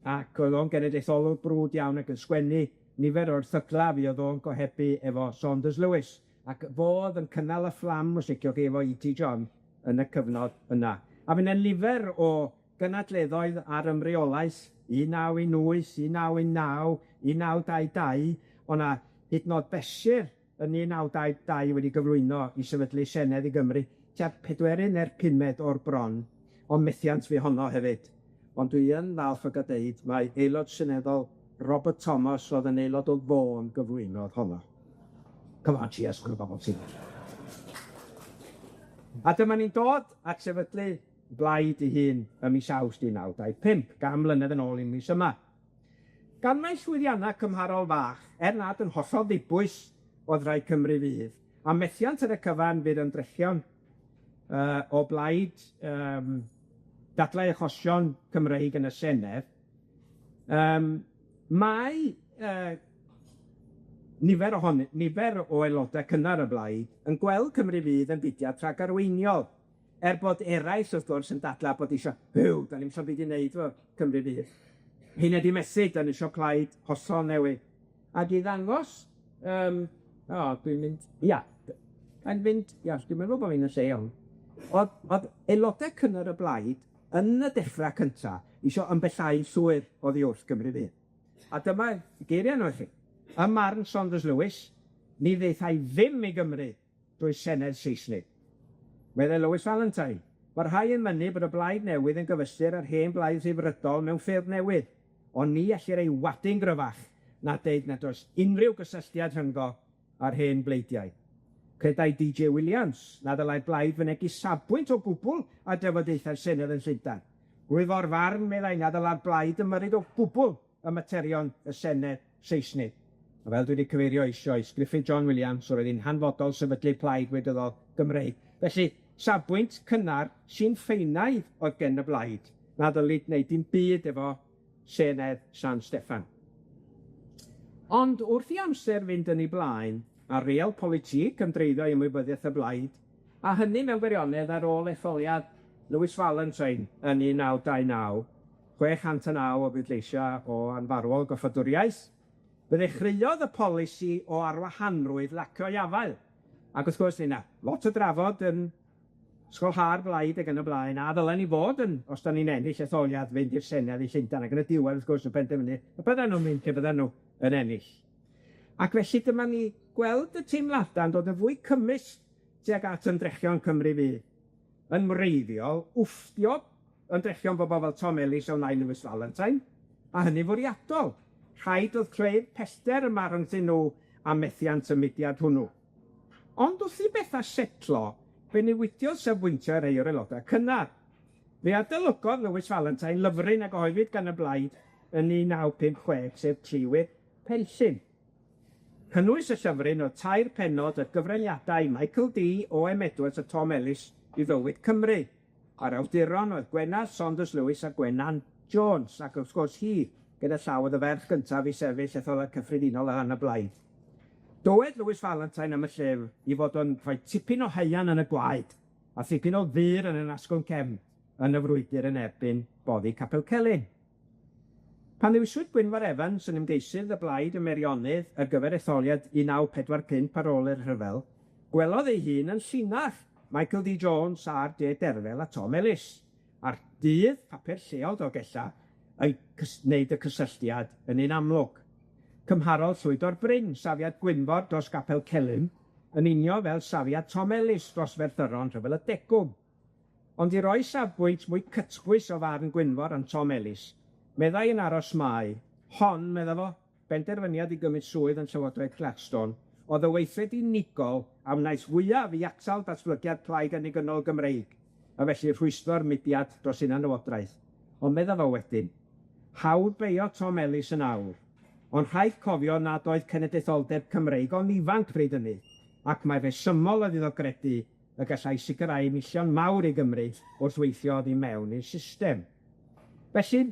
ac oedd o'n genedlaetholwr brwd iawn ac yn sgwennu nifer o'r thygla fuodd o'n gohebu efo Saunders Lewis, ac fodd yn cynnal y fflam, os liciwch chi, efo E.T. John yn y cyfnod yna. A fy'n nifer o gynadleddoedd ar ymreolaeth 1918, 1919, 1922, o'na hyd yn o'd besur yn 1922 wedi gyflwyno i sefydlu Senedd i Gymru, tua 4 neu'r 5 o'r bron, ond methiant fi honno hefyd. Ond dwi yn falch o gadeud, mae aelod seneddol Robert Thomas oedd yn aelod o Fôn gyflwynodd honno. Come on, cheers, gwrdd bobl sy'n. A dyma ni'n dod at sefydlu Blaid ei hun ym mis Awst 1925, gan mlynedd yn ôl i'n mis yma. Gan mai llwyddiannau cymharol fach, nad yn hollol ddibwys oedd rhai Cymru Fydd, a methiant ar y cyfan fydd ymdrechion o blaid dadlau achosion Cymreig yn y Senedd, mae nifer o aelodau cynnar y blaid yn gweld Cymru Fydd yn fudiad rhagarweiniol, bod eraill wrth gwrs yn dadla bod isio, da ni'n sôn byd i wneud fo Cymru Fydd. Hyn ydi mesur, da ni isio plaid hollol newydd. A di ddangos, dwi'n mynd, dwi'n meddwl bod fi'n y lle iawn. Oedd aelodau cynnar y blaid yn y deffra cynta isio ymbellau llwyr oddi wrth Cymru Fydd. A dyma geiriau nhw chi. Ym marn Saunders Lewis, ni ddeithai ddim i Gymru drwy Senedd Saesnig. Meddai Lewis Valentine, mae'r rhai yn mynnu bod y Blaid Newydd yn gyfystyr ar hen blaid Rhyddfrydol mewn ffyrdd newydd, ond ni allir ei wadu'n gryfach na deud nad oes unrhyw gysylltiad rhyngddo ar hen bleidiau. Credai D.J. Williams na ddylai'r blaid fynegu safbwynt o gwbl a dyfodieithau'r Senedd yn Llundain. Rwyf o'r farn meddai na ddylai'r blaid ymyrryd o gwbl y materion y Senedd Saesnig. A fel dwi wedi cyfeirio eisoes, Griffith John Williams, roedd hi'n hanfodol sefydlu plaid gwleidyddol Gymreig. Felly, safbwynt cynnar sy'n ffeinaidd oedd gen y blaid, na ddylid wneud dim byd efo Senedd San Steffan. Ond wrth i amser fynd yn ei blaen, a real politig ymdreiddio i ymwybyddiaeth y blaid, a hynny mewn gwirionedd ar ôl etholiad Lewis Valentine yn 1929, 609 o bleidleisia o anfarwol goffadwriaeth, fe ddechreuodd y polisi o arwahanrwydd lacio i afael. Ac wrth gwrs, yna, lot o drafod yn ysgolha'r blaid ac yn y blaen, a ddylen ni fod yn, os da ni'n ennill etholiad, fynd i'r Senedd i Llundain, ac yn y diwedd, wrth gwrs, yn penderfynu, y bydden nhw'n mynd, bydden nhw yn ennill. Ac felly dyma ni gweld y teimladau'n dod yn fwy cymysg tuag at ymdrechion Cymru Fydd. Yn wreiddiol, wfftio ymdrechion bobl fel Tom Ellis o Nain Lewis Valentine, a hynny fwriadol. Rhaid oedd creu'r pellter yma rhwngthyn nhw a methiant y mudiad hwnnw. Ond wrth i bethau setlo, fe newidiodd sefbwyntio rhai o'r aelodau cynnar. Fe adolygodd Lewis Valentine lyfryn a gyhoeddwyd gan y blaid yn 1956, sef Cliwyr Penllyn. Cynnwys y llyfryn o 3 pennod y gyfraniadau Michael D, O.M. Edwards a Tom Ellis i fywyd Cymru. A'r awduron oedd Gwennan Saunders Lewis a Gwennan Jones, ac wrth gwrs hi, gyda llaw oedd y ferch gyntaf i sefyll etholiad cyffredinol ar y blaid. Dywed Lewis Valentine am y llyfr i fod yn rhoi tipyn o heian yn y gwaed a tipyn o ddur yn y nasgwn cefn yn y frwydr yn erbyn boddi Capel Celyn. Pan ddewiswyd Gwynfor Evans yn ymgeisydd y blaid y Meirionnydd ar gyfer etholiad 1945 ar ôl yr rhyfel, gwelodd ei hun yn llinach Michael D. Jones a'r D. Derfel a Tom Ellis, a'r dydd papur lleol Dolgella ei wneud y cysylltiad yn un amlwg. cymharol llwyddo'r Bryn, safiad Gwynfor dros Gapel Celyn, yn unio fel safiad Tom Ellis dros Ferthyron Rhyfel y Degwm. Ond i roi safbwynt mwy cytbwys o farn Gwynfor am Tom Ellis, meddai yn aros mai, hon, medda fo, benderfyniad i gymryd swydd yn Llywodraeth Gladstone, oedd y weithred unigol a wnaeth fwyaf i atal datblygiad plaid annibynnol Gymreig, a felly rhwystro'r mudiad dros hunanlywodraeth. Ond medda fo wedyn, hawdd beio Tom Ellis yn awr, ond rhaid cofio nad oedd cenedlaetholdeb Cymreig o'n ifanc bryd hynny, ac mae resymol oedd iddo gredu y gallai sicrhau million mawr i Gymru wrth weithio oddi mewn i'r system. Felly,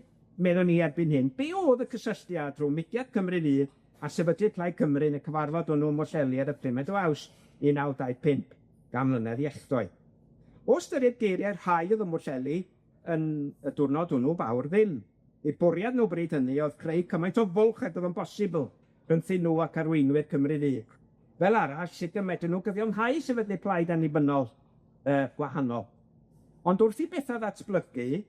meddwn ni erbyn hyn, be oedd y cysylltiad rhwng mudiad Cymru Fydd a sefydlu Plaid Cymru yn y cyfarfod hwnnw Mwllheli ar y 5 o Awst 1925, gan mlynedd i echddoe. O ystyried geiriau'r rhai oedd y Mwllheli yn y diwrnod hwnnw fawr ddim. Eu bwriad nhw bryd hynny oedd creu cymaint o fwlch oedd yn bosibl rhwngthyn nhw ac arweinwyr Cymru Fydd. Fel arall, sut y medryn nhw gyfiawnhau sefydlu plaid annibynnol gwahanol. Ond wrth i bethau ddatblygu,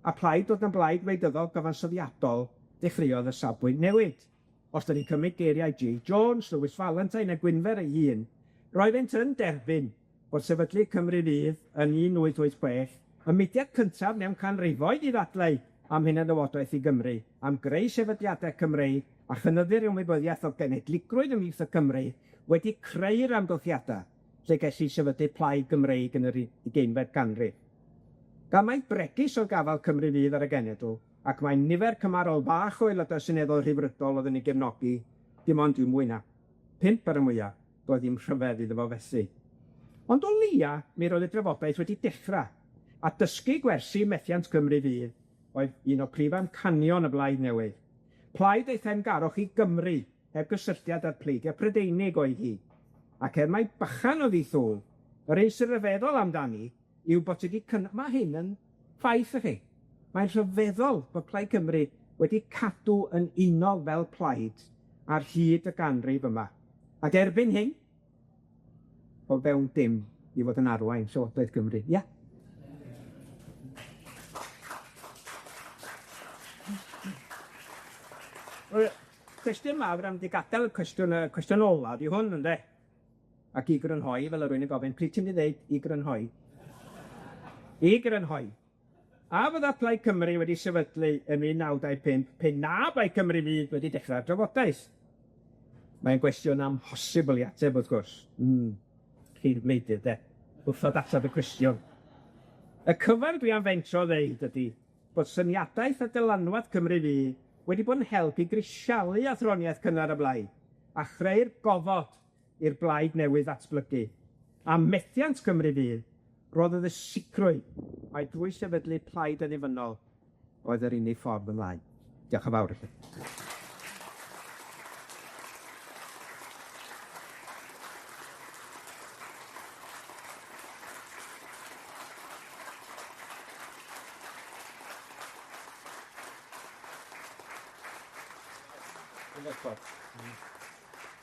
a plaid dod yn blaid wleidyddol gyfansoddiadol, dechreuodd y safbwynt newid. Os dyn ni'n cymryd geiriau G. Jones, Lewis Valentine a Gwynfer ei hun, roeddent yn derbyn bod sefydlu Cymru Fydd yn 1886 y mudiad cyntaf mewn canrifoedd i ddadlau am hunanlywodraeth i Gymru, am greu sefydliadau Cymreig a chynyddu'r ymwybyddiaeth o genedligrwydd ymhlith y Cymru wedi creu'r amgylchiadau lle gellu sefydlu plaid Gymreig yn yr 20fed ganrif. Gan mai bregus o gafal Cymru Fydd ar y genedl, ac mae nifer cymarol bach o aelodau seneddol Rhyddfrydol oedd yn ei gefnogi, dim ond i'w mwy na 5 ar y mwyaf, doedd ddim rhyfedd iddo fo fethu. Ond o leia, mi roedd y drafodaeth wedi dechrau, a dysgu gwersi methiant Cymru Fydd oedd un o prif amcanion y blaid newydd. Plaid ei theyrngarwch i Gymru, heb gysylltiad â'r pleidiau Prydeinig oedd hi. Ac mai bychan o ddithwl, yr un sy'n ryfeddol amdani yw bod wedi mae hyn yn ffaith i chi. Mae'n rhyfeddol bod Plaid Cymru wedi cadw yn unol fel plaid ar hyd y ganrif yma. Ac erbyn hyn, o fewn dim i fod yn arwain Llywodraeth Cymru. Ia? Cwestiwn mawr am di gadael y cwestiwn ola di hwn, ynde? Ac i grynhoi, fel yr rwy'n yn gofyn, pryd ti'n mynd i ddeud i grynhoi? I grynhoi. A fydda Plaid Cymru wedi sefydlu yn 1925, pe na bai Cymru Fydd wedi dechrau'r drafodaeth? Mae'n gwestiwn amhosibl i ateb, wrth gwrs. Chi'n meidydd, de. Wrthod ateb y cwestiwn. Y cyfan dwi am fentro ddeud ydy bod syniadaeth a dylanwad Cymru Fydd wedi bod yn helpu grisialu athroniaeth cynnar y blaid a chreu'r gofod i'r blaid newydd ddatblygu. A methiant Cymru Fydd roddodd y sicrwydd mai drwy sefydlu plaid annibynnol oedd yr unig ffordd ymlaen. Diolch yn fawr i chi.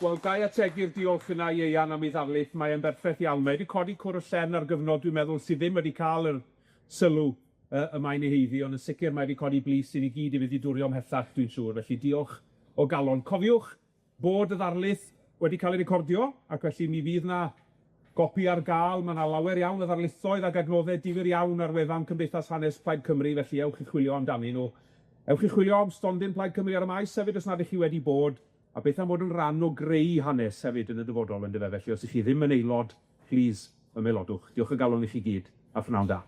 Wel, gai ategu'r diolch yna i Ieuan am ei ddarlith, mae'n berffaith iawn. Mae wedi codi cwr y llen ar gyfnod, dwi'n meddwl, sydd ddim wedi cael yr sylw y mae'n ei heiddi, ond yn sicr mae wedi codi blis i ni gyd i fynd i dwrio ymhellach, dwi'n siŵr. Felly diolch o galon. Cofiwch bod y ddarlith wedi cael ei recordio, ac felly mi fydd na gopi ar gael. Mae yna lawer iawn o ddarlithoedd ac adnoddau difyr iawn ar wefan Cymdeithas Hanes Plaid Cymru, felly ewch i chwilio amdani nhw. Ewch i chwilio am stondin Plaid Cymru ar y maes hefyd os nad ych chi wedi bod, a beth am bod yn rhan o greu hanes hefyd yn y dyfodol yn dyfe. Felly os ych chi ddim yn aelod, plîs ymaelodwch. Diolch o galon i chi gyd, a phnawn da.